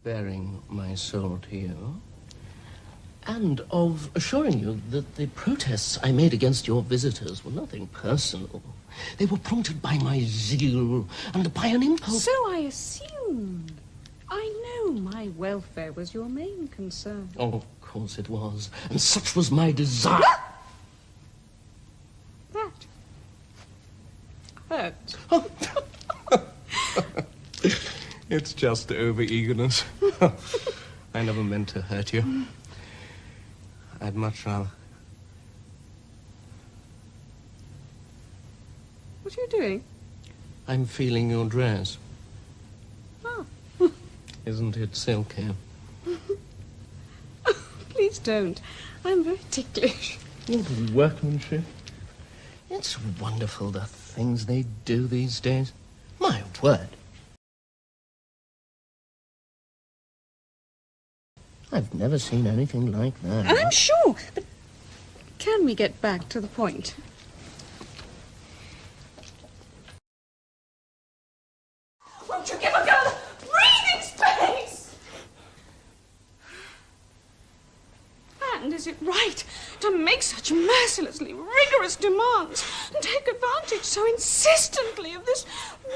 bearing my soul to you, and of assuring you that the protests I made against your visitors were nothing personal. They were prompted by my zeal and by an impulse... So I assumed. I know my welfare was your main concern. Oh, of course it was. And such was my desire. That hurt. Oh. It's just over-eagerness. I never meant to hurt you. I'd much rather... What are you doing? I'm feeling your dress. Oh. Isn't it silky? Please don't. I'm very ticklish. What workmanship. It's wonderful the things they do these days. My word. I've never seen anything like that. I'm sure, but can we get back to the point? Won't you give a girl breathing space? And is it right to make such mercilessly rigorous demands and take advantage so insistently of this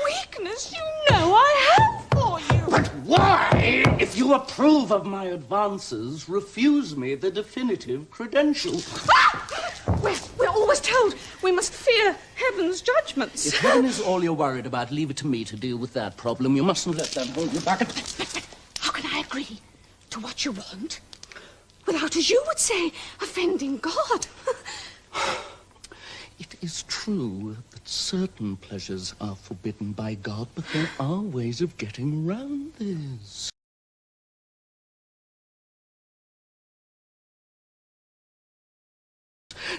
weakness you know I have for you? But why, if you approve of my advances, refuse me the definitive credential? We're always told we must fear heaven's judgments. If heaven is all you're worried about, leave it to me to deal with that problem. You mustn't let that hold you back. How can I agree to what you want without, as you would say, offending God? It is true that certain pleasures are forbidden by God, but there are ways of getting around this.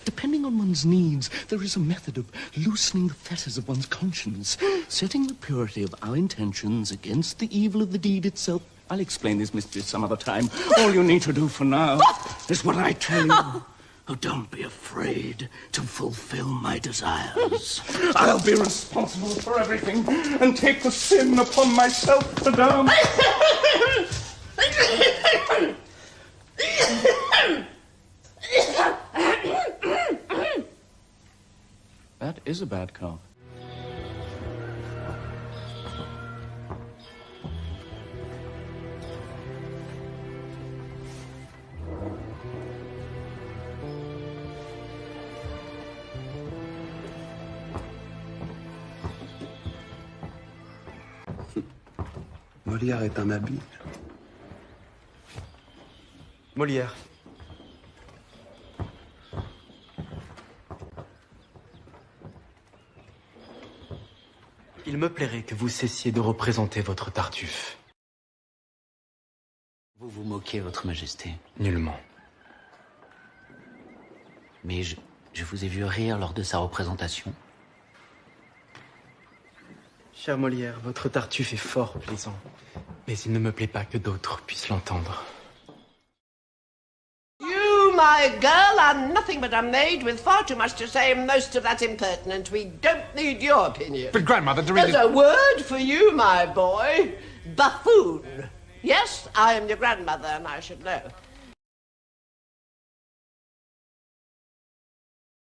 Depending on one's needs, there is a method of loosening the fetters of one's conscience, setting the purity of our intentions against the evil of the deed itself. I'll explain this mystery some other time. All you need to do for now is what I tell you. Oh, don't be afraid to fulfill my desires. I'll be responsible for everything and take the sin upon myself to damn. That is a bad cough. Molière est un habile. Molière. Il me plairait que vous cessiez de représenter votre Tartuffe. Vous vous moquez, votre majesté. Nullement. Mais je vous ai vu rire lors de sa représentation. Cher Molière, votre Tartuffe est fort plaisant. Mais il ne me plaît pas que d'autres puissent l'entendre. You, my girl, are nothing but a maid with far too much to say, most of that impertinent. We don't need your opinion. But, Grandmother, there is... There's a word for you, my boy. Buffoon. Yes, I am your grandmother, and I should know.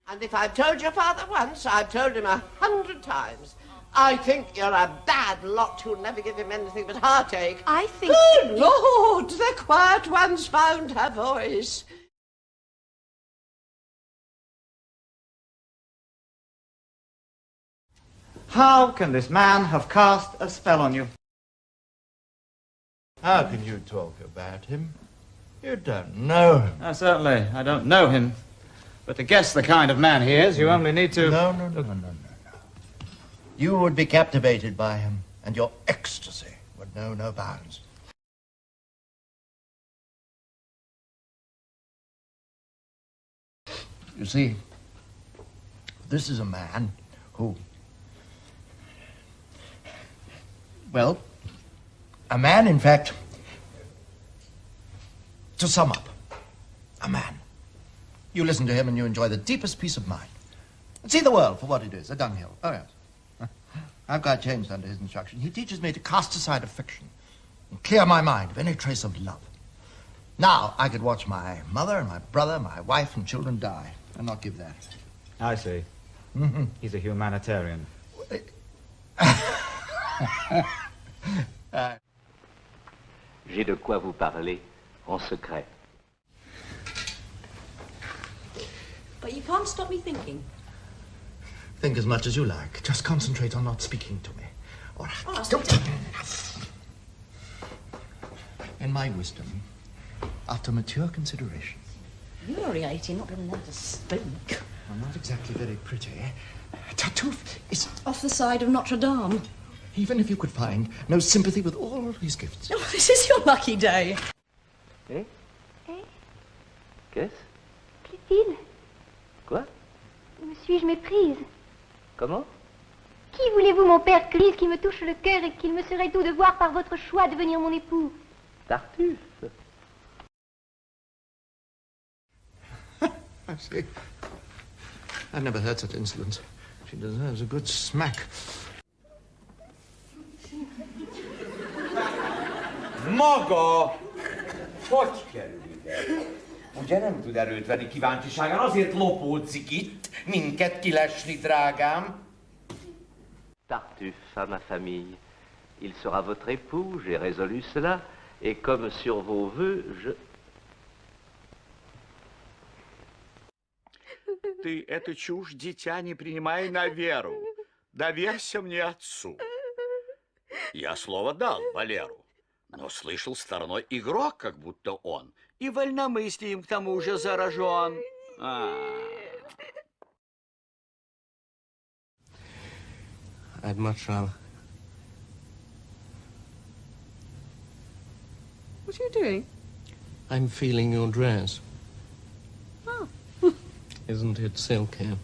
And if I've told your father once, I've told him 100 times. I think you're a bad lot who'll never give him anything but heartache. I think... Good Lord, the quiet one's found her voice. How can this man have cast a spell on you? How can you talk about him? You don't know him. Certainly, I don't know him. But to guess the kind of man he is, you only need to... No. You would be captivated by him, and your ecstasy would know no bounds. You see, this is a man who... Well, a man, in fact, to sum up, a man. You listen to him and you enjoy the deepest peace of mind. See the world for what it is, a dunghill. Oh, yes. I've quite changed under his instruction. He teaches me to cast aside a fiction and clear my mind of any trace of love. Now I could watch my mother and my brother, my wife and children die, and not give that. I see. He's a humanitarian. J'ai de quoi vous parler en secret. But you can't stop me thinking. Think as much as you like. Just concentrate on not speaking to me. All right. Oh, Don't. In my wisdom, after mature consideration. You're only 18, not even allowed to speak. I'm not exactly very pretty. Tartuffe is... Off the side of Notre Dame. Even if you could find no sympathy with all his gifts. Oh, this is your lucky day. Eh? Eh? Qu'est-ce? Clotilde, Quoi? me suis-je méprise? Comment? Qui voulez-vous, mon père Clis, qui me touche le cœur et qu'il me serait doux de voir par votre choix devenir mon époux? Tartuffe. I see. I've never heard such insolence. She deserves a good smack. Maga! Hogy kerül ide? Ugye nem tud erőt venni kíváncsiságán, azért lopódzik itt, minket kilesni, drágám. Tartuffe à ma famille. Il sera votre époux, j'ai résolu cela, et comme sur vos vœux, je... Ты эту чушь, дитя, не принимай на веру. Доверься мне отцу. Я слово дал Валеру, но слышал стороной игрок, как будто он, и вольномыслием к тому же заражен. I'd much rather. What are you doing? I'm feeling your dress. Oh. Isn't it silky?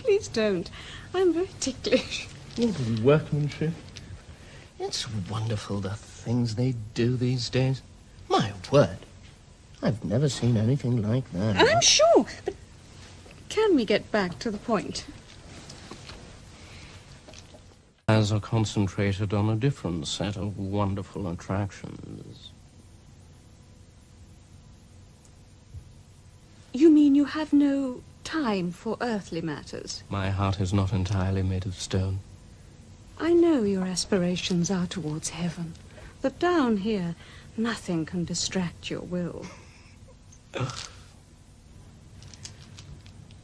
Please don't. I'm very ticklish. What workmanship. It's wonderful the things they do these days. My word. I've never seen anything like that. I'm sure, but can we get back to the point? Eyes are concentrated on a different set of wonderful attractions. You mean you have no time for earthly matters? My heart is not entirely made of stone. I know your aspirations are towards heaven, but down here, nothing can distract your will.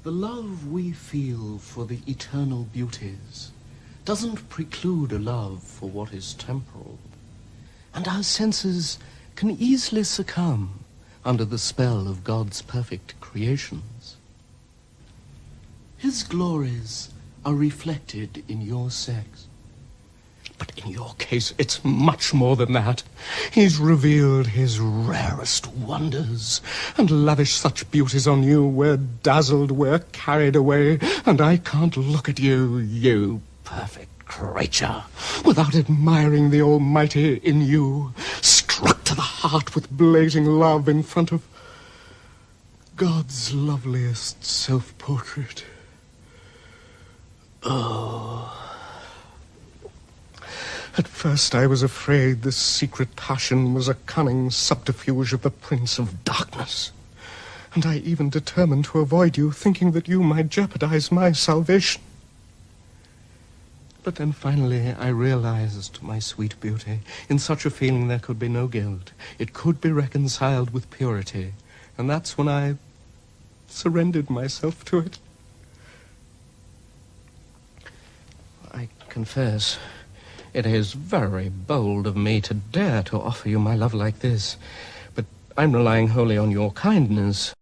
The love we feel for the eternal beauties doesn't preclude a love for what is temporal, and our senses can easily succumb under the spell of God's perfect creations. His glories are reflected in your sex. But in your case, it's much more than that. He's revealed his rarest wonders and lavished such beauties on you. We're dazzled, we're carried away, and I can't look at you, you perfect creature, without admiring the Almighty in you, struck to the heart with blazing love in front of God's loveliest self-portrait. Oh. At first I was afraid this secret passion was a cunning subterfuge of the Prince of Darkness, and I even determined to avoid you, thinking that you might jeopardize my salvation. But then finally I realized, my sweet beauty, in such a feeling there could be no guilt. It could be reconciled with purity, and that's when I surrendered myself to it. I confess, it is very bold of me to dare to offer you my love like this, but I'm relying wholly on your kindness,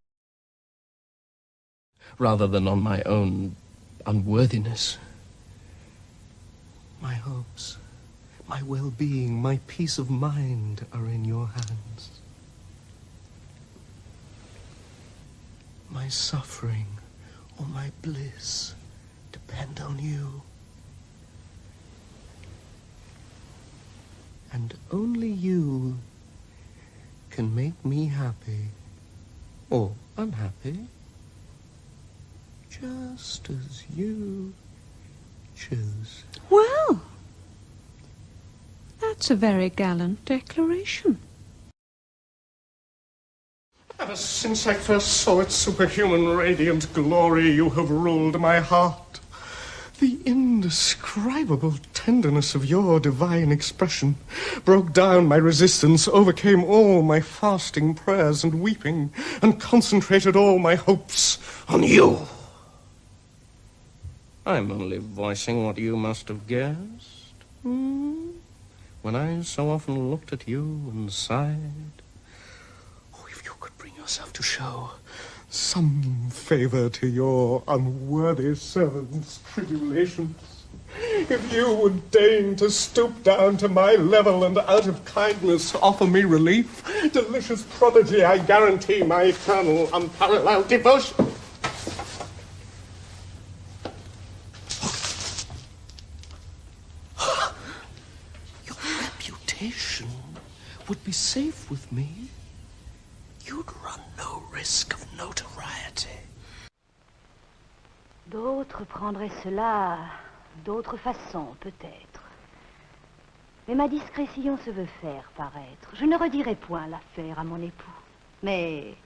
rather than on my own unworthiness. My hopes, my well-being, my peace of mind are in your hands. My suffering or my bliss depend on you. And only you can make me happy or unhappy, just as you choose. Well, that That's a very gallant declaration. Ever since I first saw its superhuman radiant glory, you have ruled my heart. The indescribable tenderness of your divine expression broke down my resistance, overcame all my fasting prayers and weeping, and concentrated all my hopes on you. I'm only voicing what you must have guessed. When I so often looked at you and sighed. Oh, if you could bring yourself to show some favor to your unworthy servant's tribulations. If you would deign to stoop down to my level and out of kindness offer me relief, delicious prodigy, I guarantee my eternal, unparalleled devotion. Your reputation would be safe with me. You'd run no risk of notoriety. D'autres prendraient cela d'autres façons, peut-être. Mais ma discrétion se veut faire paraître. Je ne redirai point l'affaire à mon époux. Mais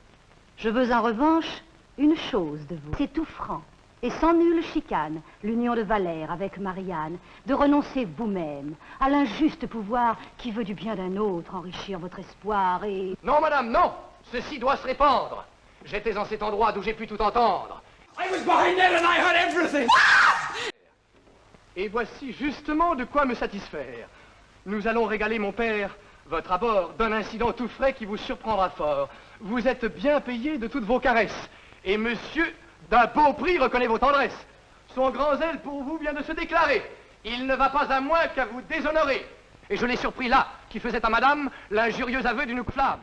je veux en revanche une chose de vous. C'est tout franc et sans nulle chicane, l'union de Valère avec Marianne, de renoncer vous-même à l'injuste pouvoir qui veut du bien d'un autre enrichir votre espoir et... Non, madame, non! Ceci doit se répandre. J'étais en cet endroit d'où j'ai pu tout entendre. I was behind there and I heard everything. Et voici justement de quoi me satisfaire. Nous allons régaler mon père, votre abord, d'un incident tout frais qui vous surprendra fort. Vous êtes bien payé de toutes vos caresses. Et monsieur, d'un beau prix, reconnaît vos tendresses. Son grand zèle pour vous vient de se déclarer. Il ne va pas à moins qu'à vous déshonorer. Et je l'ai surpris là, qui faisait à madame l'injurieux aveu d'une flamme.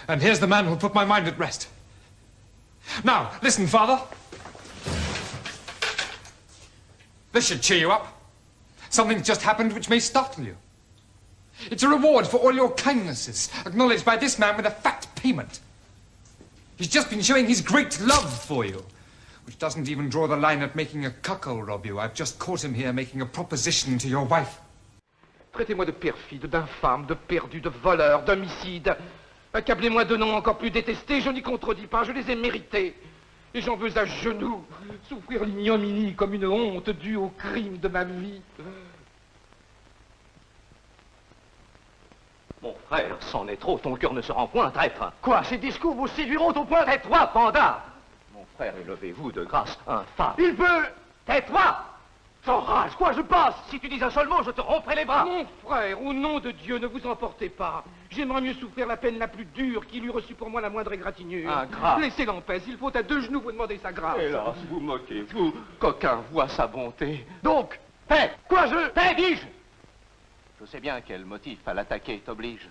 And here's the man who'll put my mind at rest. Now, listen, Father. This should cheer you up. Something's just happened which may startle you. It's a reward for all your kindnesses, acknowledged by this man with a fat payment. He's just been showing his great love for you, which doesn't even draw the line at making a cuckold of you. I've just caught him here making a proposition to your wife. Traitez-moi de perfide, d'infâme, de perdu, de voleur, d'homicide. Accablez-moi de noms encore plus détestés, je n'y contredis pas, je les ai mérités. Et j'en veux à genoux souffrir l'ignominie comme une honte due au crime de ma vie. Mon frère, c'en est trop, ton cœur ne se rend point traître. Quoi, ces discours vous séduiront au point d'être toi, panda. Mon frère, élevez-vous de grâce, infâme. Il peut. Tais-toi. T'enrage, quoi, je passe. Si tu dis un seul mot, je te romprai les bras. Mon frère, au nom de Dieu, ne vous emportez pas. J'aimerais mieux souffrir la peine la plus dure qu'il eût reçu pour moi la moindre égratignure. Ingrat. Laissez-le en paix, il faut à deux genoux vous demander sa grâce. Hélas, vous moquez-vous. Coquin voit sa bonté. Donc, paix. Quoi, paix, dis-je. Je sais bien quel motif à l'attaquer t'oblige.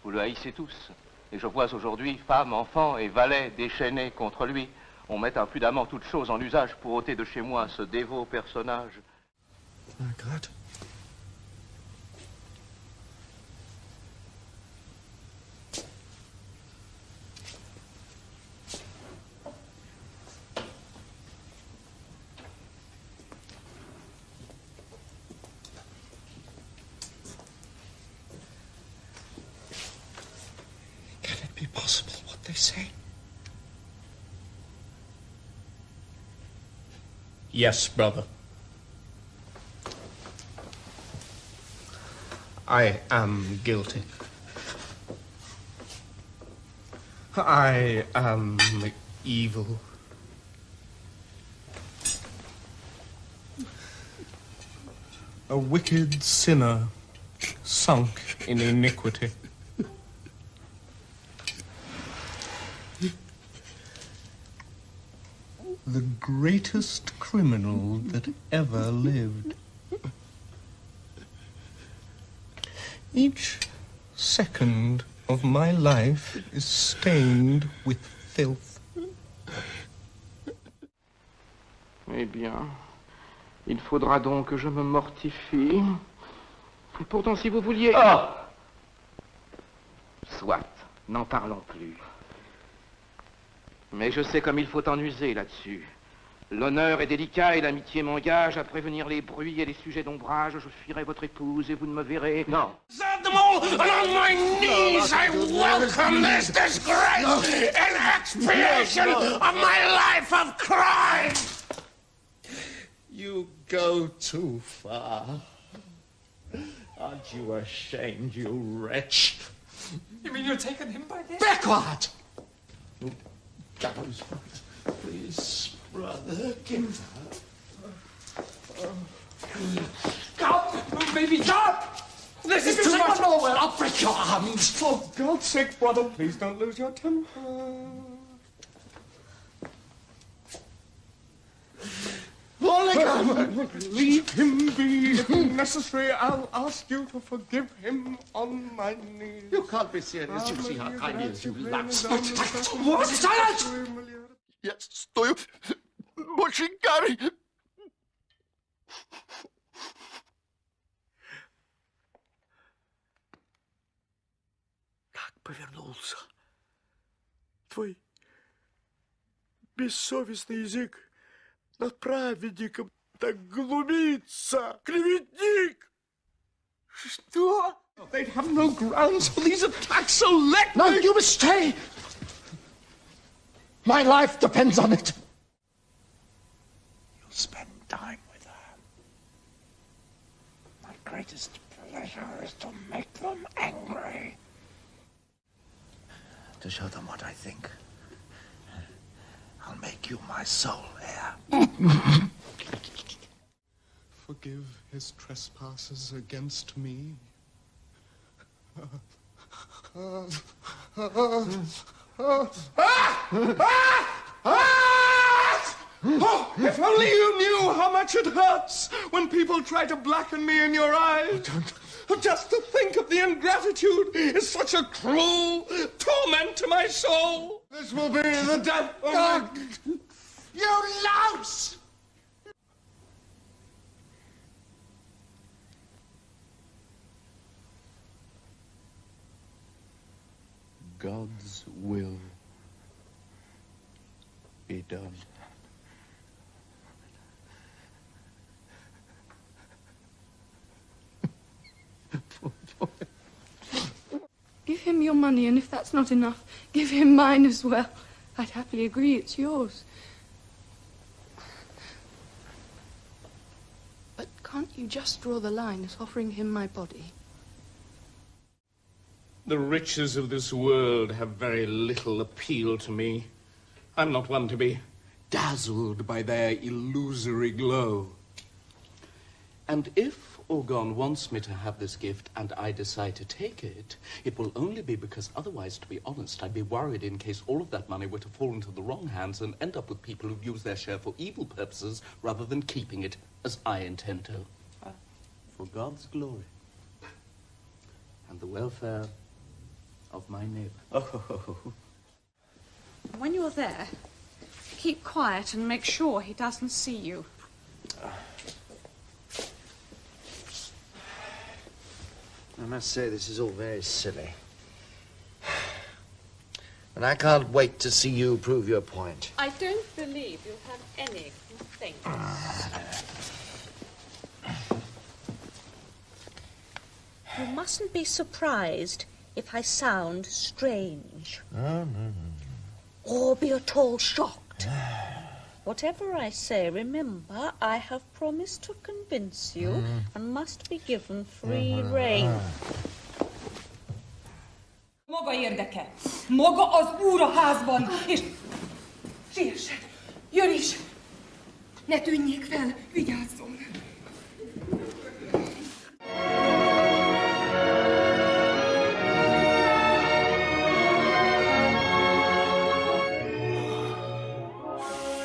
Vous le haïssez tous. Et je vois aujourd'hui femmes, enfants et valets déchaînés contre lui. On met imprudemment toutes choses en usage pour ôter de chez moi ce dévot personnage. Ingrat. Can it be possible what they say? Yes, brother. I am guilty. I am evil. A wicked sinner sunk in iniquity. The greatest criminal that ever lived. Each second of my life is stained with filth. Eh bien, il faudra donc que je me mortifie. Pourtant, si vous vouliez... Oh! Soit, n'en parlons plus. Mais je sais comme il faut en user là-dessus. L'honneur est délicat et l'amitié m'engage à prévenir les bruits et les sujets d'ombrage. Je fuirai votre épouse et vous ne me verrez. Non. Serve them all, and on my knees I welcome this disgrace and expiation of my life of crime! You go too far. Aren't you ashamed, you wretch? You mean you're taking him by this? Be quiet! Please, brother, give her. Stop! Baby, stop! This is too much. No, well, I'll break your arms. For God's sake, brother, please don't lose your temper. Leave him be. If necessary, I'll ask you to forgive him on my knees. You can't be serious. You see how kind he is, you lapse. What? Silence! Я стою больше Гарри. Как повернулся твой бессовестный язык над праведником, так глумится, клеветник! Что? They'd have no grounds for these attacks, so let me... No, you must stay! My life depends on it. You'll spend time with her. My greatest pleasure is to make them angry. To show them what I think, I'll make you my sole heir. Forgive his trespasses against me. Oh, if only you knew how much it hurts when people try to blacken me in your eyes. Just to think of the ingratitude is such a cruel torment to my soul. This will be the death of me. You louse! God's will be done. Give him your money, and if that's not enough, give him mine as well. I'd happily agree it's yours. But can't you just draw the line as offering him my body? The riches of this world have very little appeal to me. I'm not one to be dazzled by their illusory glow. And if Orgon wants me to have this gift and I decide to take it, it will only be because otherwise, to be honest, I'd be worried in case all of that money were to fall into the wrong hands and end up with people who've used their share for evil purposes rather than keeping it as I intend to. For God's glory and the welfare of my neighbor. Oh. When you're there, keep quiet and make sure he doesn't see you. I must say, this is all very silly. And I can't wait to see you prove your point. I don't believe you have any complaints. You mustn't be surprised if I sound strange. No. Or be at all shocked. Whatever I say, remember, I have promised to convince you and must be given free rein. Maga érdekel. Maga az úr a házban, és siessen. Jön is. Ne tűnjék fel, vigyázzon.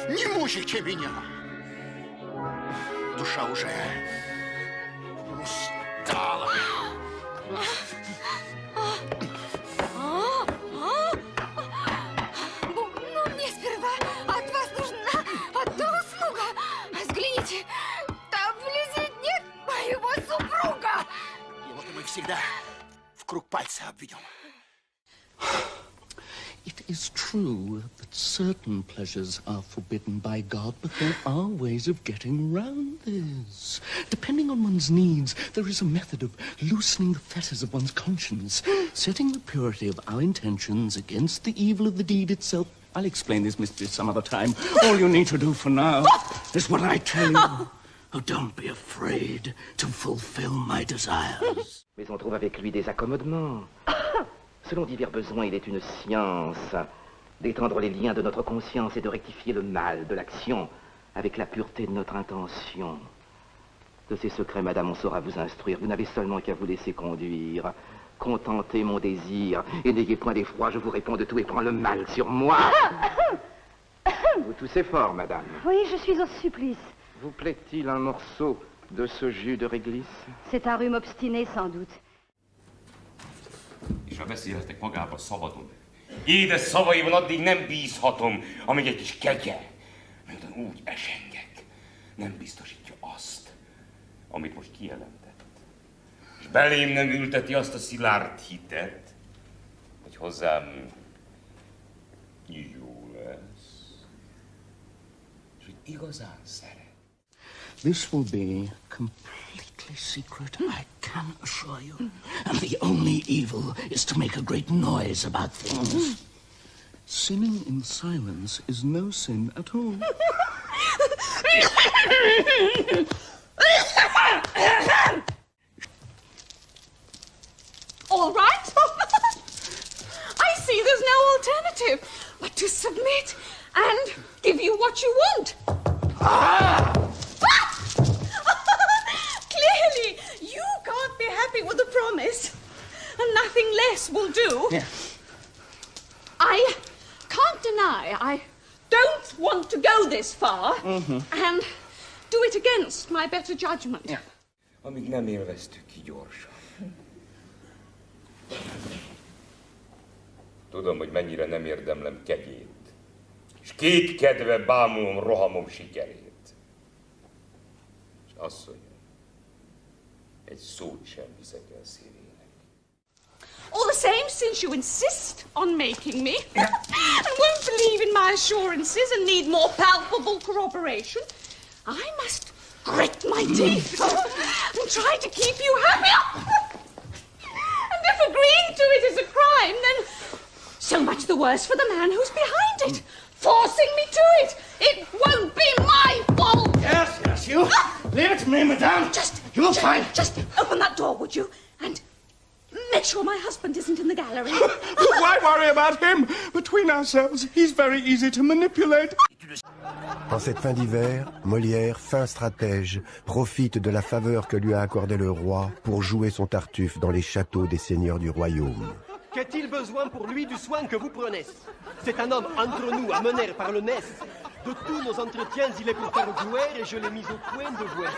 Не мучайте меня. Душа уже устала. Но мне сперва от вас нужна одна услуга. Взгляните, там вблизи нет моего супруга. Его-то мы всегда в круг пальца обведем. It is true that certain pleasures are forbidden by God, but there are ways of getting round this. Depending on one's needs, there is a method of loosening the fetters of one's conscience, setting the purity of our intentions against the evil of the deed itself. I'll explain this mystery some other time. All you need to do for now is what I tell you. Oh, don't be afraid to fulfill my desires. Mais on trouve avec lui des accommodements. Selon divers besoins, il est une science d'étendre les liens de notre conscience et de rectifier le mal de l'action avec la pureté de notre intention. De ces secrets, madame, on saura vous instruire. Vous n'avez seulement qu'à vous laisser conduire. Contentez mon désir et n'ayez point d'effroi. Je vous réponds de tout et prends le mal sur moi. Vous toussez fort, madame. Oui, je suis au supplice. Vous plaît-il un morceau de ce jus de réglisse? C'est un rhume obstiné, sans doute. És ha beszélhetek magába szabadon. Édes szavaimon addig nem bízhatom, amíg egy kis kegye, miután úgy esengek, nem biztosítja azt, amit most kijelentett. És belém nem ülteti azt a szilárd hitet, hogy hozzám jó lesz, és hogy igazán szeret. This will be completely secret, I can assure you. And the only evil is to make a great noise about things. Sinning in silence is no sin at all. All right. I see there's no alternative but to submit and give you what you want. Clearly, you can't be happy with the promise, and nothing less will do. Yeah. I can't deny I don't want to go this far and do it against my better judgment. Yeah. Amíg nem élveztük ki gyorsan. Tudom, hogy mennyire nem érdemlem kegyét, és kétkedve bámulom rohamom sikerét. És asszonyom, egy szót sem hiszek el szívének. All the same, since you insist on making me and won't believe in my assurances and need more palpable corroboration, I must grit my teeth and try to keep you happy. And if agreeing to it is a crime, then so much the worse for the man who's behind it, forcing me to it. It won't be my fault. Yes, you. Leave it to me, madame. You'll find. Just open that door, would you? And make sure my husband isn't in the gallery. Why worry about him? Between ourselves, he's very easy to manipulate. En cette fin d'hiver, Molière, fin stratège, profite de la faveur que lui a accordée le roi pour jouer son Tartuffe dans les châteaux des seigneurs du royaume. Qu'a-t-il besoin pour lui du soin que vous prenez? C'est un homme entre nous, à mener par le nez. De tous nos entretiens, il est pour faire jouer et je l'ai mis au point de voir.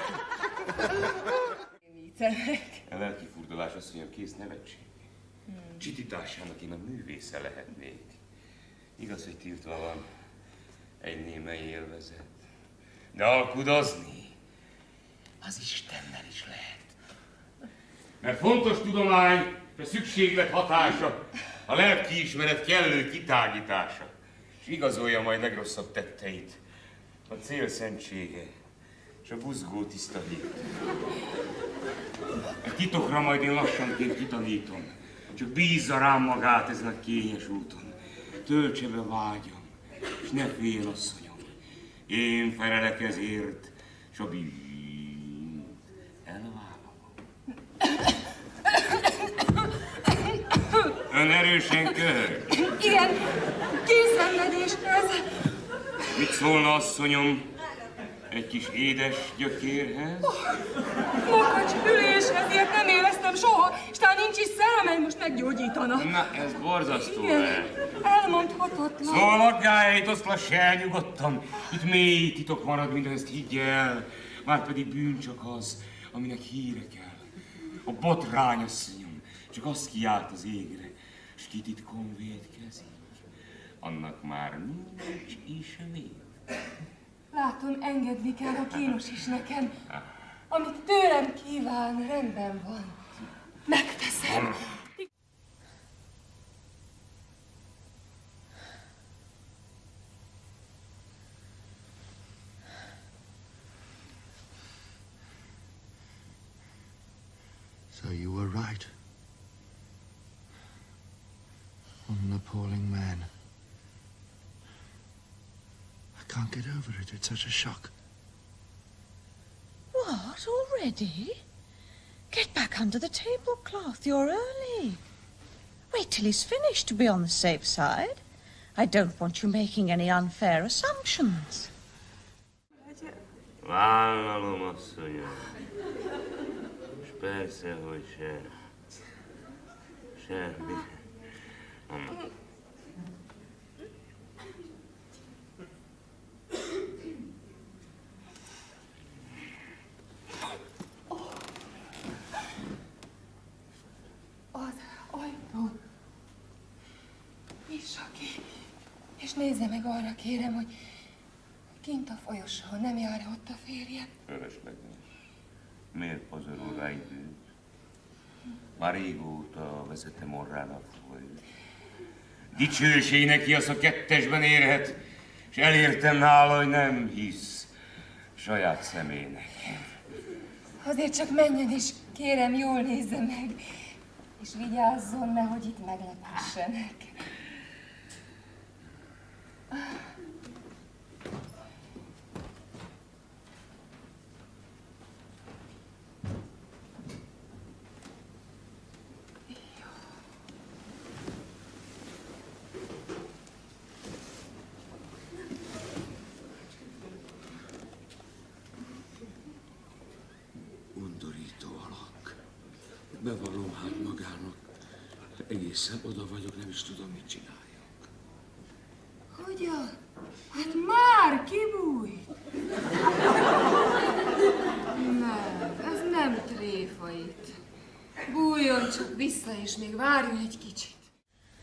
A lelki furdalás asszonyom kész nevetség. Csitításának én a művésze lehetnék. Igaz, hogy tiltva van egy némely élvezet. De alkudozni, az Istennel is lehet. Mert fontos tudomány, a szükséglet hatása, a lelkiismeret kellő kitágítása, és igazolja majd legrosszabb tetteit, a cél szentsége, és a buzgó tiszta hit. A titokra majd én lassanként kitanítom, csak bízza rám magát ezen a kényes úton. Töltse be vágyam, és ne féljen, asszonyom. Én felelek ezért, s a bűnt elvállalom. Ön erősen köhög. Igen, készenvedés ez. Mit szólna, asszonyom, egy kis édes gyökérhez? Makacs ülés, ezért nem élveztem soha, és talán nincs is szer, amely most meggyógyítana. Na, ez borzasztó Igen, lehet. elmondhatatlan. Szóval aggályait oszlass el nyugodtan. Itt mély titok marad, mint ezt higgy el. Márpedig bűn csak az, aminek híre kell. A botrány, asszonyom, csak azt kiált az égre, s ki titkon vétkezik. Annak már nincs is vét. Látom, engedni kell, ha kínos is nekem. Amit tőlem kíván, rendben van. Megteszem. So you were right. What an appalling man. I can't get over it. It's such a shock. What, already? Get back under the tablecloth. You're early. Wait till he's finished to be on the safe side. I don't want you making any unfair assumptions. Vállalom, asszonyom. És persze, hogy Sher. Semmi. Az ajtó. Nyissa ki, és nézze meg arra, kérem, hogy kint a folyosón nem jár ott a férjem. Fölösleges. Miért pazarol rá időt? Már régóta vezetem orrán a folyt. Dicsőség neki az, a kettesben érhet, és elértem nála, hogy nem hisz saját szemének. Azért csak menjen, és kérem, jól nézze meg, és vigyázzon, nehogy itt meglephessenek. Undorító alak. Bevallom hát magának. Egészen oda vagyok, nem is tudom, mit csináljak. Hogyan? Hát már kibújt. Nem, ez nem tréfa itt. Bújjon csak vissza, és még várjon egy kicsit.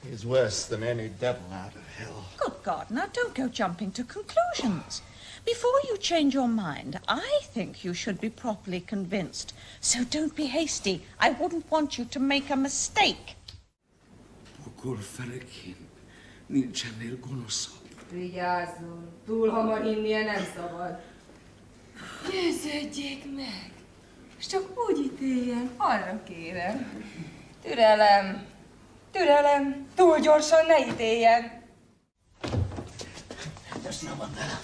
He's worse than any devil out of hell. Good God, now don't go jumping to conclusions. Before you change your mind, I think you should be properly convinced. So don't be hasty. I wouldn't want you to make a mistake. Pokol felekén nincs ennél gonoszabb. Vigyázzon, túl hamar hinnie nem szabad. Győződjék meg, és csak úgy ítéljen, arra kérem. Türelem, türelem, túl gyorsan ne ítéljen. There's no one there.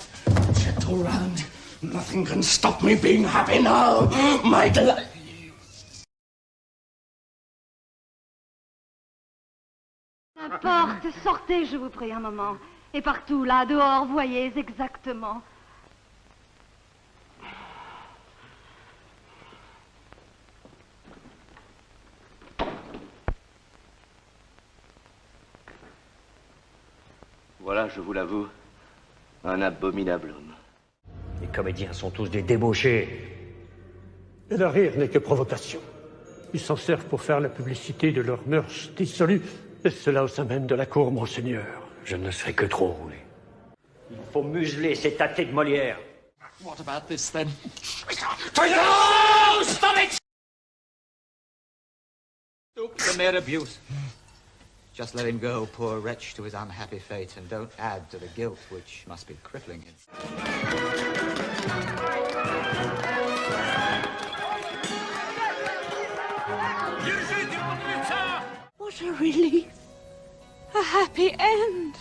Gentle round. Nothing can stop me being happy now. My delight. N'importe, sortez, je vous prie, un moment. Et partout, là, dehors, voyez exactement. Voilà, je vous l'avoue, un abominable homme. Les comédiens sont tous des débauchés. Et le rire n'est que provocation. Ils s'en servent pour faire la publicité de leurs mœurs dissolues, et cela au sein même de la cour, monseigneur. Je ne serai que trop roulé. Il faut museler ces tâtés de Molière. What about this then? No! Stop it! Stoop to mere abuse. Just let him go, poor wretch, to his unhappy fate, and don't add to the guilt which must be crippling him. What a relief. A happy end.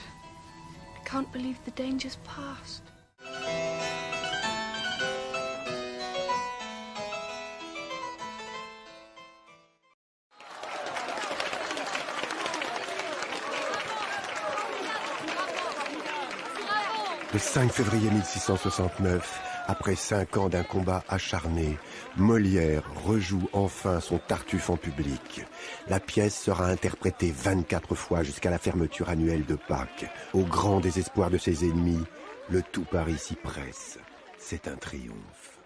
I can't believe the danger's past. Le 5 février 1669, après 5 ans d'un combat acharné, Molière rejoue enfin son Tartuffe en public. La pièce sera interprétée 24 fois jusqu'à la fermeture annuelle de Pâques. Au grand désespoir de ses ennemis, le tout Paris s'y presse. C'est un triomphe.